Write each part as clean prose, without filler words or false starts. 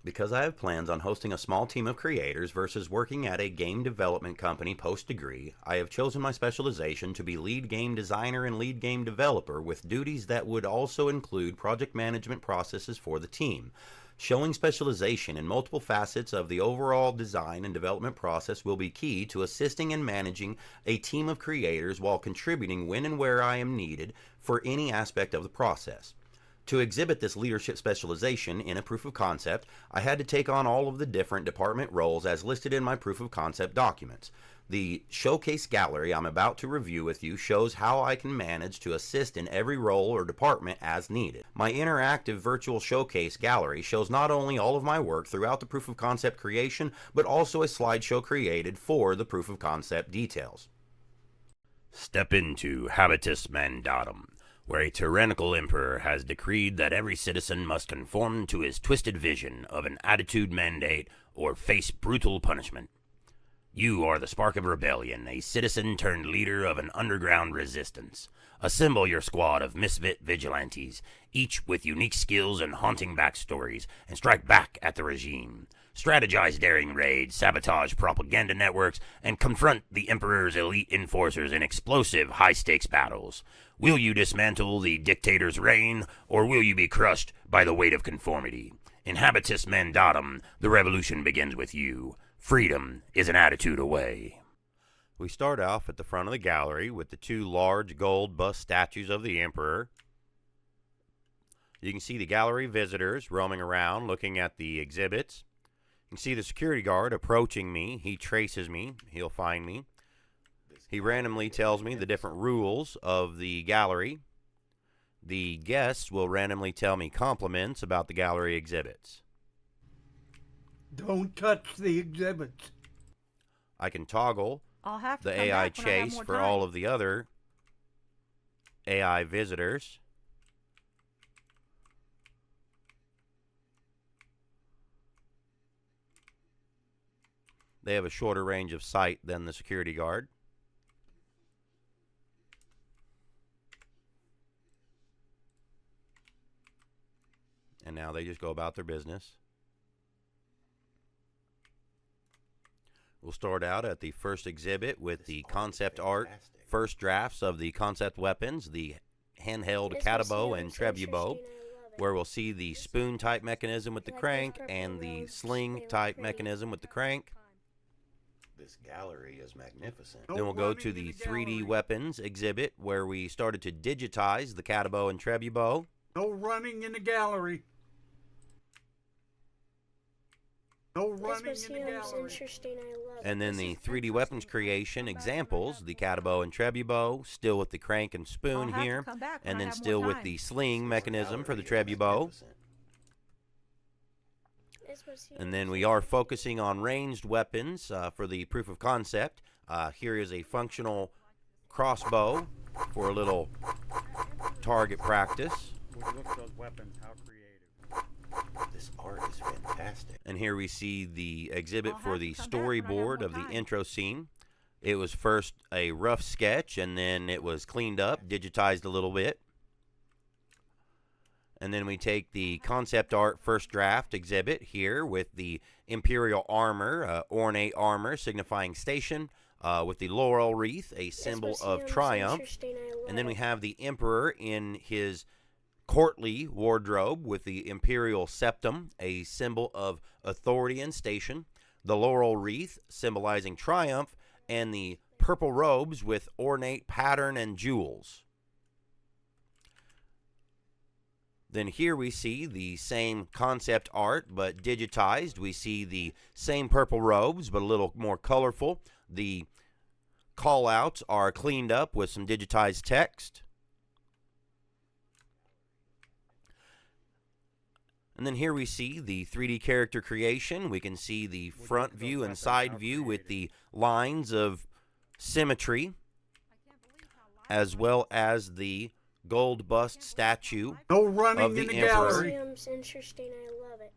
Because I have plans on hosting a small team of creators versus working at a game development company post-degree, I have chosen my specialization to be lead game designer and lead game developer with duties that would also include project management processes for the team. Showing specialization in multiple facets of the overall design and development process will be key to assisting and managing a team of creators while contributing when and where I am needed for any aspect of the process. To exhibit this leadership specialization in a proof of concept, I had to take on all of the different department roles as listed in my proof of concept documents. The showcase gallery I'm about to review with you shows how I can manage to assist in every role or department as needed. My interactive virtual showcase gallery shows not only all of my work throughout the proof of concept creation, but also a slideshow created for the proof of concept details. Step into Habitus Mandatum, where a tyrannical emperor has decreed that every citizen must conform to his twisted vision of an attitude mandate or face brutal punishment. You are the spark of rebellion, a citizen turned leader of an underground resistance. Assemble your squad of misfit vigilantes, each with unique skills and haunting backstories, and strike back at the regime. Strategize daring raids, sabotage propaganda networks, and confront the Emperor's elite enforcers in explosive, high-stakes battles. Will you dismantle the dictator's reign, or will you be crushed by the weight of conformity? In Habitus Mandatum, the revolution begins with you. Freedom is an attitude away. We start off at the front of the gallery with the two large gold bust statues of the Emperor. You can see the gallery visitors roaming around looking at the exhibits. You can see the security guard approaching me. He traces me. He'll find me. He randomly tells me the different rules of the gallery. The guests will randomly tell me compliments about the gallery exhibits. Don't touch the exhibits. I can toggle the AI chase for all of the other AI visitors. They have a shorter range of sight than the security guard. And now they just go about their business. We'll start out at the first exhibit with the concept art, first drafts of the concept weapons, the handheld catabo and trebubo, where we'll see the spoon type mechanism with the crank and the sling type mechanism with the crank. This gallery is magnificent. Then we'll go to the 3D weapons exhibit, where we started to digitize the catabo and trebubo. No running in the gallery. No running in the gallery. And then the 3D weapons creation examples, the catabo and trebubo, still with the crank and spoon here, and then still with the sling mechanism for the trebubo. And then we are focusing on ranged weapons for the proof of concept. Here is a functional crossbow for a little target practice. Look at those weapons, how creative. This art is fantastic. And here we see the exhibit for the storyboard of the intro scene. It was first a rough sketch, and then it was cleaned up, digitized a little bit. And then we take the concept art first draft exhibit here with the imperial armor, ornate armor signifying station, with the laurel wreath, a symbol of triumph. And then we have the emperor in his courtly wardrobe with the imperial septum, a symbol of authority and station, the laurel wreath symbolizing triumph, and the purple robes with ornate pattern and jewels. Then here we see the same concept art but digitized. We see the same purple robes but a little more colorful. The callouts are cleaned up with some digitized text. And then here we see the 3D character creation. We can see the front view and side view with the lines of symmetry, as well as the gold bust statue No running of the in the emperor. gallery. Interesting, I love it.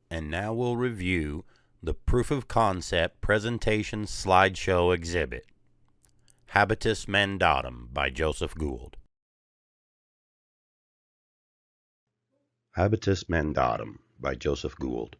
And now we'll review the proof of concept presentation slideshow exhibit, Habitus Mandatum by Joseph Gould. Habitus Mandatum by Joseph Gould.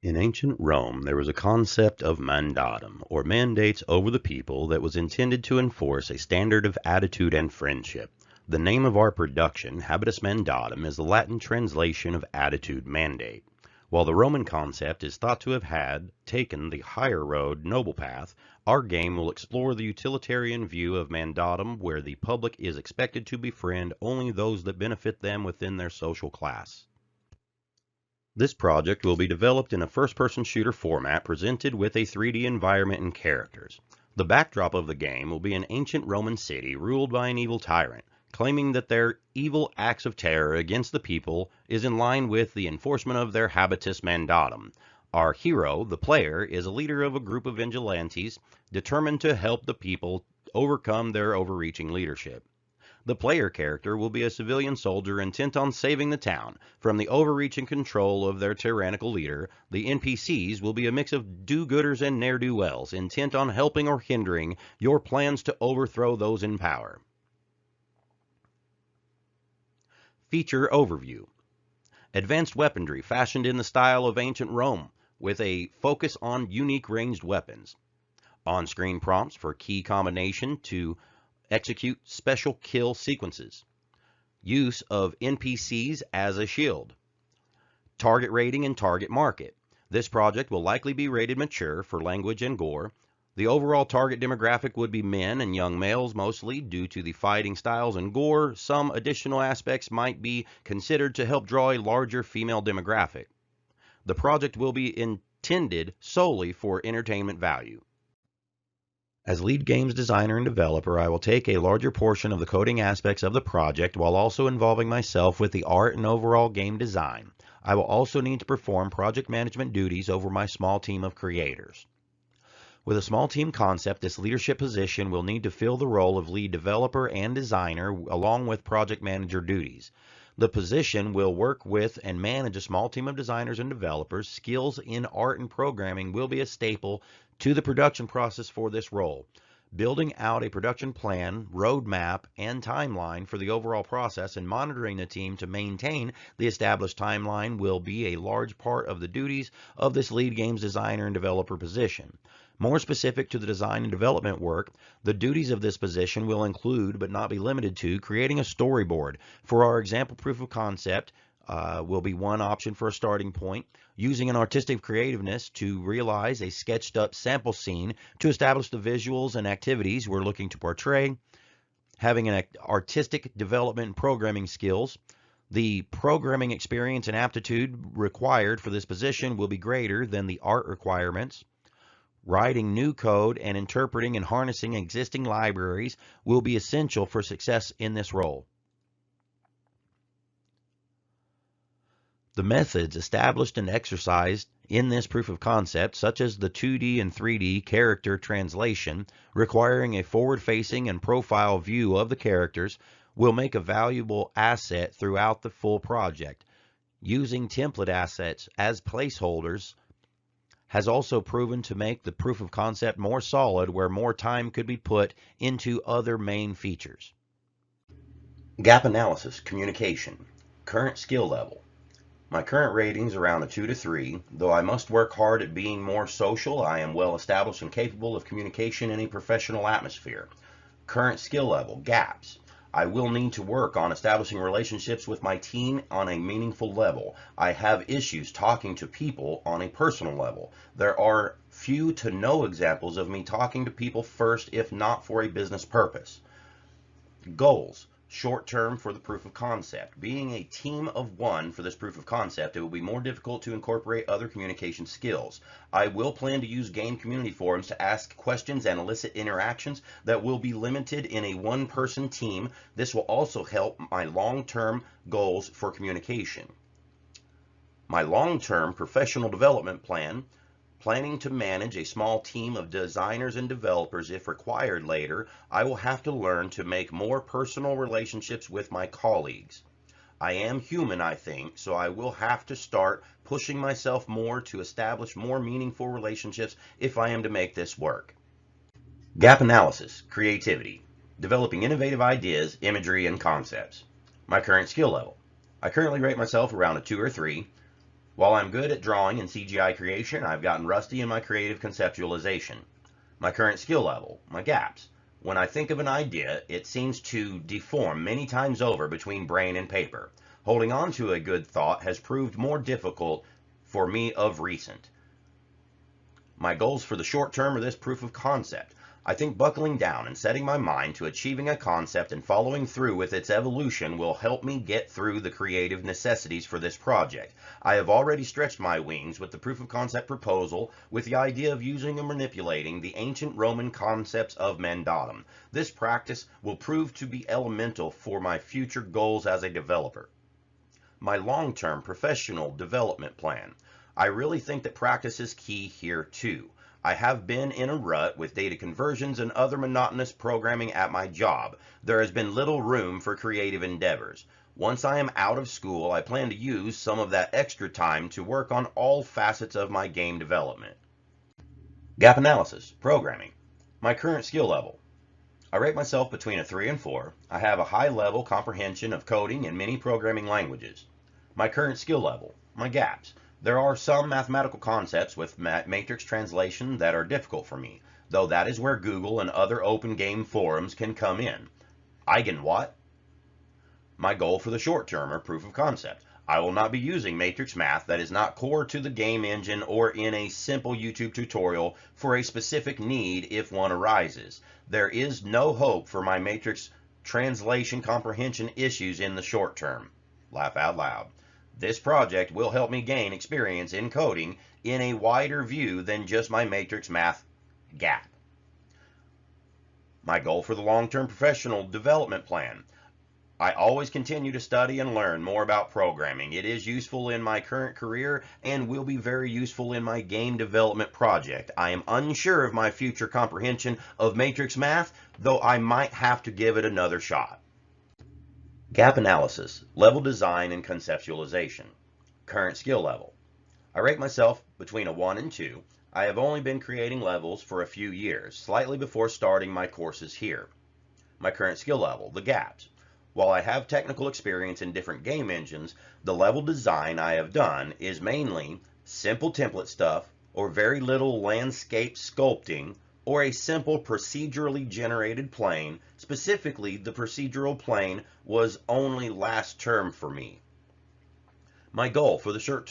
In ancient Rome, there was a concept of mandatum, or mandates over the people, that was intended to enforce a standard of attitude and friendship. The name of our production, Habitus Mandatum, is the Latin translation of attitude mandate. While the Roman concept is thought to have taken the higher road, noble path, our game will explore the utilitarian view of mandatum, where the public is expected to befriend only those that benefit them within their social class. This project will be developed in a first-person shooter format presented with a 3D environment and characters. The backdrop of the game will be an ancient Roman city ruled by an evil tyrant, claiming that their evil acts of terror against the people is in line with the enforcement of their habitus mandatum. Our hero, the player, is a leader of a group of vigilantes determined to help the people overcome their overreaching leadership. The player character will be a civilian soldier intent on saving the town from the overreaching control of their tyrannical leader. The NPCs will be a mix of do-gooders and ne'er-do-wells intent on helping or hindering your plans to overthrow those in power. Feature overview. Advanced weaponry fashioned in the style of ancient Rome with a focus on unique ranged weapons. On-screen prompts for key combination to execute special kill sequences. Use of NPCs as a shield. Target rating and target market. This project will likely be rated mature for language and gore. The overall target demographic would be men and young males mostly due to the fighting styles and gore. Some additional aspects might be considered to help draw a larger female demographic. The project will be intended solely for entertainment value. As lead games designer and developer, I will take a larger portion of the coding aspects of the project while also involving myself with the art and overall game design. I will also need to perform project management duties over my small team of creators. With a small team concept, this leadership position will need to fill the role of lead developer and designer along with project manager duties. The position will work with and manage a small team of designers and developers. Skills in art and programming will be a staple to the production process for this role. Building out a production plan, roadmap, and timeline for the overall process and monitoring the team to maintain the established timeline will be a large part of the duties of this lead games designer and developer position. More specific to the design and development work, the duties of this position will include, but not be limited to, creating a storyboard. For our example proof of concept, will be one option for a starting point, using an artistic creativeness to realize a sketched up sample scene to establish the visuals and activities we're looking to portray, having an artistic development and programming skills. The programming experience and aptitude required for this position will be greater than the art requirements. Writing new code and interpreting and harnessing existing libraries will be essential for success in this role. The methods established and exercised in this proof of concept, such as the 2D and 3D character translation, requiring a forward-facing and profile view of the characters, will make a valuable asset throughout the full project. Using template assets as placeholders has also proven to make the proof of concept more solid, where more time could be put into other main features. Gap analysis, communication, current skill level. My current rating's around a 2 to 3, though I must work hard at being more social. I am well established and capable of communication in a professional atmosphere. Current skill level, gaps. I will need to work on establishing relationships with my team on a meaningful level. I have issues talking to people on a personal level. There are few to no examples of me talking to people first, if not for a business purpose. Goals. Short term for the proof of concept. Being a team of one for this proof of concept, it will be more difficult to incorporate other communication skills. I will plan to use game community forums to ask questions and elicit interactions that will be limited in a one-person team. This will also help my long-term goals for communication. My long-term professional development plan. Planning to manage a small team of designers and developers if required later. I will have to learn to make more personal relationships with my colleagues. I am human, I think, so I will have to start pushing myself more to establish more meaningful relationships if I am to make this work. Gap analysis, creativity, developing innovative ideas, imagery, and concepts. My current skill level. I currently rate myself around a 2 or 3. While I'm good at drawing and CGI creation, I've gotten rusty in my creative conceptualization. My current skill level, my gaps. When I think of an idea, it seems to deform many times over between brain and paper. Holding on to a good thought has proved more difficult for me of recent. My goals for the short term are this proof of concept. I think buckling down and setting my mind to achieving a concept and following through with its evolution will help me get through the creative necessities for this project. I have already stretched my wings with the proof of concept proposal with the idea of using and manipulating the ancient Roman concepts of mandatum. This practice will prove to be elemental for my future goals as a developer. My long-term professional development plan. I really think that practice is key here too. I have been in a rut with data conversions and other monotonous programming at my job. There has been little room for creative endeavors. Once I am out of school, I plan to use some of that extra time to work on all facets of my game development. Gap analysis, programming. My current skill level. I rate myself between a 3 and 4. I have a high level comprehension of coding and many programming languages. My current skill level, my gaps. There are some mathematical concepts with matrix translation that are difficult for me, though that is where Google and other open game forums can come in. What? My goal for the short term are proof of concept. I will not be using matrix math that is not core to the game engine or in a simple YouTube tutorial for a specific need if one arises. There is no hope for my matrix translation comprehension issues in the short term. Laugh out loud. This project will help me gain experience in coding in a wider view than just my matrix math gap. My goal for the long-term professional development plan. I always continue to study and learn more about programming. It is useful in my current career and will be very useful in my game development project. I am unsure of my future comprehension of matrix math, though I might have to give it another shot. Gap analysis, level design and conceptualization. Current skill level. I rate myself between a 1 and 2. I have only been creating levels for a few years, slightly before starting my courses here. My current skill level, the gaps. While I have technical experience in different game engines, the level design I have done is mainly simple template stuff or very little landscape sculpting or a simple procedurally generated plane. Specifically, the procedural plane was only last term for me. My goal for the short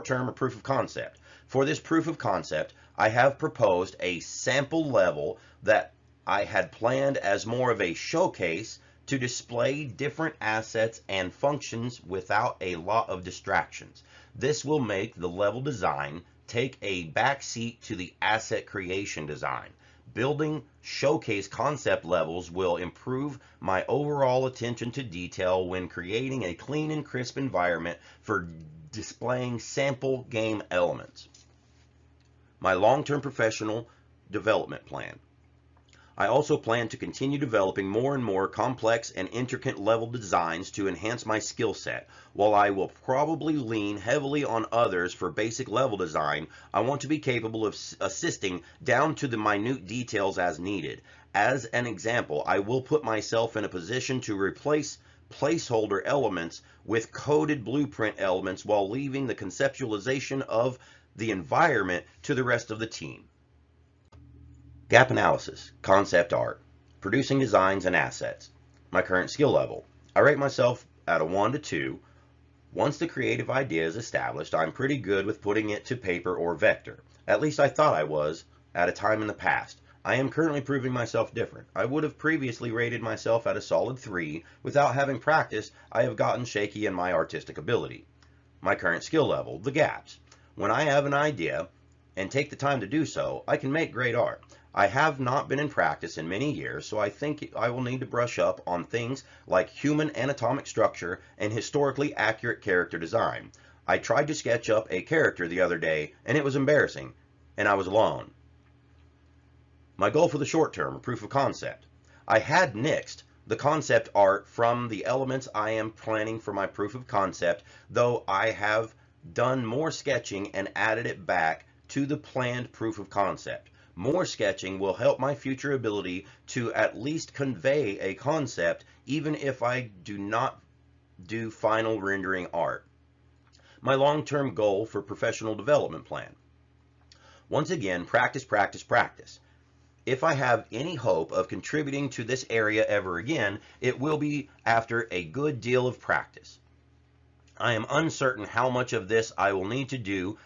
term or proof of concept. For this proof of concept, I have proposed a sample level that I had planned as more of a showcase to display different assets and functions without a lot of distractions. This will make the level design take a backseat to the asset creation design. Building showcase concept levels will improve my overall attention to detail when creating a clean and crisp environment for displaying sample game elements. My long-term professional development plan. I also plan to continue developing more and more complex and intricate level designs to enhance my skill set. While I will probably lean heavily on others for basic level design, I want to be capable of assisting down to the minute details as needed. As an example, I will put myself in a position to replace placeholder elements with coded blueprint elements while leaving the conceptualization of the environment to the rest of the team. Gap analysis, concept art, producing designs and assets. My current skill level. I rate myself at a 1 to 2. Once the creative idea is established, I'm pretty good with putting it to paper or vector. At least I thought I was at a time in the past. I am currently proving myself different. I would have previously rated myself at a solid 3. Without having practiced, I have gotten shaky in my artistic ability. My current skill level, the gaps. When I have an idea and take the time to do so, I can make great art. I have not been in practice in many years, so I think I will need to brush up on things like human anatomic structure and historically accurate character design. I tried to sketch up a character the other day, and it was embarrassing, and I was alone. My goal for the short term, proof of concept. I had nixed the concept art from the elements I am planning for my proof of concept, though I have done more sketching and added it back to the planned proof of concept. More sketching will help my future ability to at least convey a concept, even if I do not do final rendering art. My long-term goal for professional development plan. Once again, practice, practice, practice. If I have any hope of contributing to this area ever again, it will be after a good deal of practice. I am uncertain how much of this I will need to do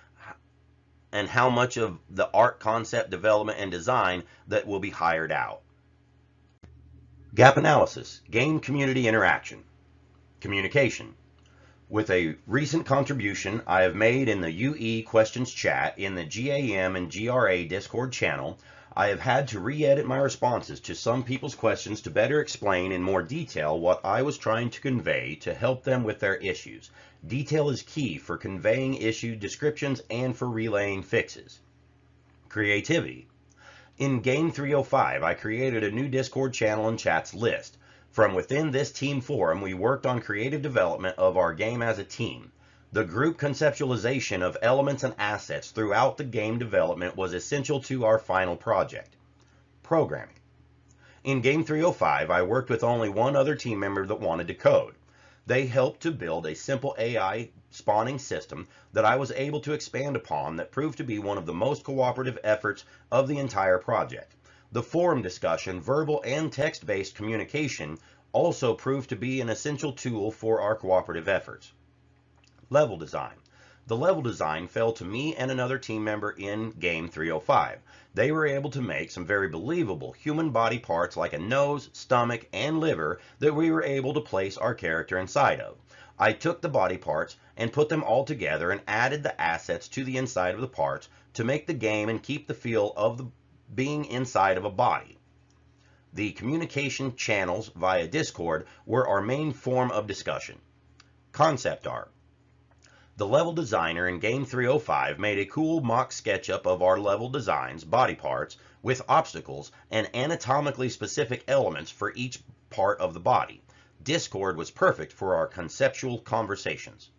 and how much of the art concept development and design that will be hired out. Gap analysis, game community interaction. Communication. With a recent contribution I have made in the UE questions chat in the GAM and GRA Discord channel, I have had to re-edit my responses to some people's questions to better explain in more detail what I was trying to convey to help them with their issues. Detail is key for conveying issue descriptions and for relaying fixes. Creativity. In Game 305, I created a new Discord channel and chats list. From within this team forum, we worked on creative development of our game as a team. The group conceptualization of elements and assets throughout the game development was essential to our final project. Programming. In Game 305, I worked with only one other team member that wanted to code. They helped to build a simple AI spawning system that I was able to expand upon that proved to be one of the most cooperative efforts of the entire project. The forum discussion, verbal and text-based communication also proved to be an essential tool for our cooperative efforts. Level design. The level design fell to me and another team member in Game 305. They were able to make some very believable human body parts like a nose, stomach, and liver that we were able to place our character inside of. I took the body parts and put them all together and added the assets to the inside of the parts to make the game and keep the feel of the being inside of a body. The communication channels via Discord were our main form of discussion. Concept art. The level designer in Game 305 made a cool mock SketchUp of our level designs, body parts, with obstacles and anatomically specific elements for each part of the body. Discord was perfect for our conceptual conversations.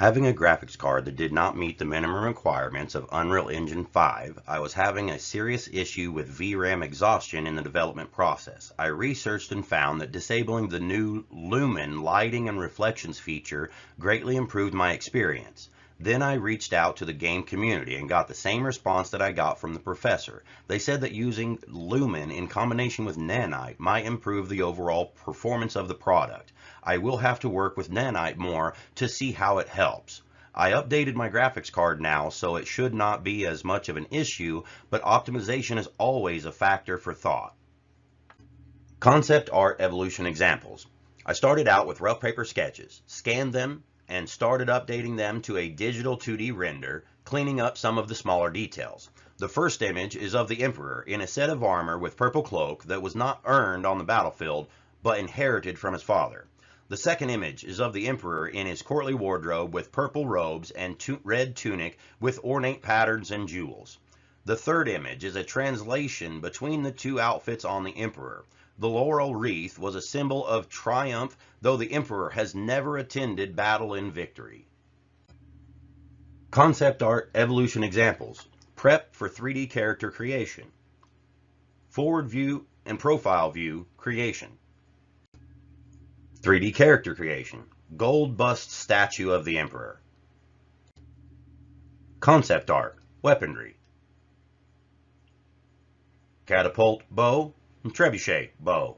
Having a graphics card that did not meet the minimum requirements of Unreal Engine 5, I was having a serious issue with VRAM exhaustion in the development process. I researched and found that disabling the new Lumen lighting and reflections feature greatly improved my experience. Then I reached out to the game community and got the same response that I got from the professor. They said that using Lumen in combination with Nanite might improve the overall performance of the product. I will have to work with Nanite more to see how it helps. I updated my graphics card now, so it should not be as much of an issue, but optimization is always a factor for thought. Concept art evolution examples. I started out with rough paper sketches, scanned them, and started updating them to a digital 2D render, cleaning up some of the smaller details. The first image is of the Emperor in a set of armor with purple cloak that was not earned on the battlefield, but inherited from his father. The second image is of the Emperor in his courtly wardrobe with purple robes and red tunic with ornate patterns and jewels. The third image is a translation between the two outfits on the Emperor. The laurel wreath was a symbol of triumph, though the Emperor has never attended battle in victory. Concept art evolution examples. Prep for 3D character creation. Forward view and profile view creation. 3D character creation. Gold bust statue of the Emperor. Concept art. Weaponry. Catapult bow and trebuchet bow.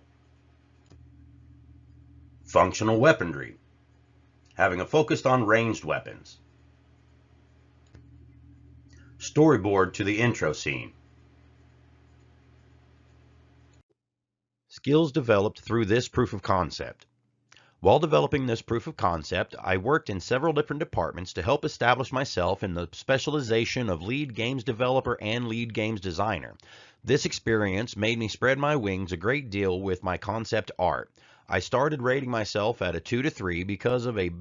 Functional weaponry. Having a focus on ranged weapons. Storyboard to the intro scene. Skills developed through this proof of concept. While developing this proof of concept, I worked in several different departments to help establish myself in the specialization of lead games developer and lead games designer. This experience made me spread my wings a great deal with my concept art. I started rating myself at a 2 to 3 because of a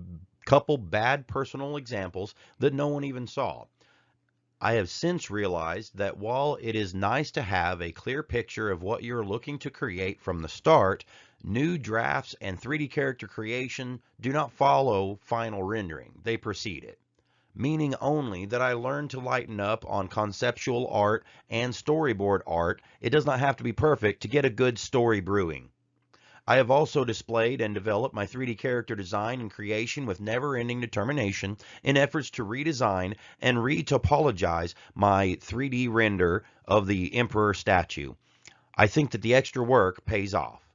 couple bad personal examples that no one even saw. I have since realized that while it is nice to have a clear picture of what you're looking to create from the start, new drafts and 3D character creation do not follow final rendering, they precede it. Meaning only that I learned to lighten up on conceptual art and storyboard art. It does not have to be perfect to get a good story brewing. I have also displayed and developed my 3D character design and creation with never-ending determination in efforts to redesign and retopologize my 3D render of the Emperor statue. I think that the extra work pays off.